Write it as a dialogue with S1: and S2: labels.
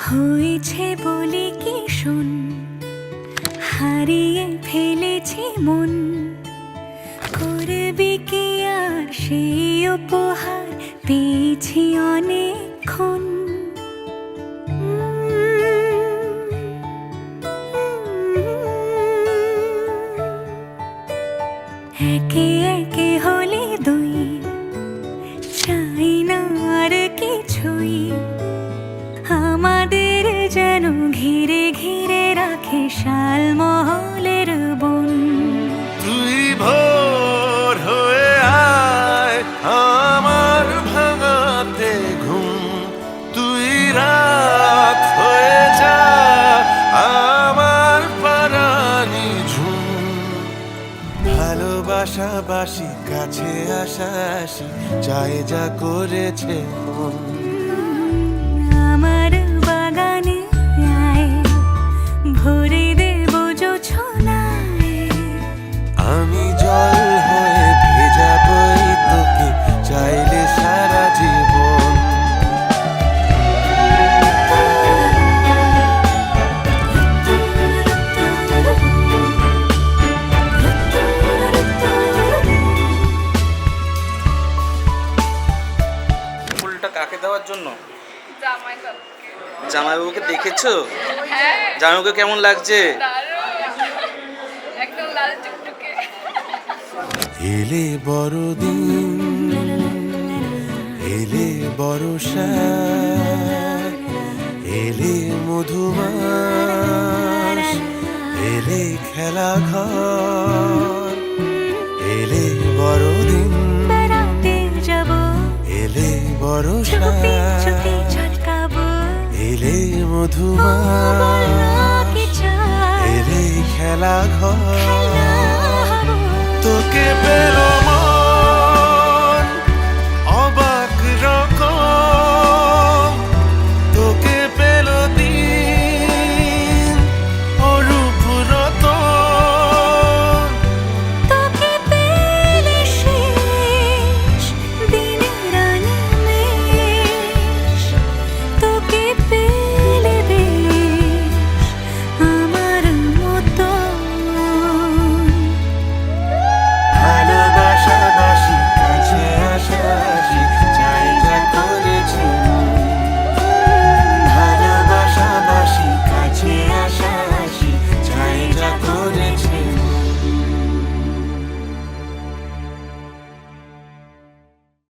S1: হয়েছে বলে কি শোন, হারিয়ে ফেলেছি মন। করবি কি আর সেই উপহার পেয়েছি অনেকক্ষণ। একে একে হলে দুই, চাই না আর কিছুই। আমাদের যেন ঘিরে ঘিরে রাখে শালমহলের বন।
S2: তুই ভোর হয়ে আয় আমার ভাঙাতে ঘুম, তুই রাত হয়ে যা আমার পারানি ঝুম। ভালোবাসাবাসি কাছে আসা আসি চাই যা করেছে মন।
S1: আমার বাগানে আয়, ভরে দেব জোছনায়।
S2: আমি জল হয়ে ভেজাবই তোকে চাইলে সারা জীবন।
S3: ফুলটা কাকে দেওয়ার জন্য?
S4: জামাইবাবুকে।
S3: জামাইবাবুকে দেখেছো?
S4: হ্যাঁ,
S3: জামাইবাবুকে কেমন লাগছে?
S4: দারুণ। একদম লাল টুকটুকে।
S2: এলে বড়দিন, এলে বর্ষা, এলে মধুমাস, এলে খেলা ঘর। এলে বড়দিন,
S1: বেড়াতে যাব,
S2: এলে বর্ষা,
S1: চুপি চুপি ঝলকাবো।
S2: এলে মধুমাস,
S1: কি চাই
S2: এলে খেলা ঘর।
S1: হবো।
S2: তোকে পেলো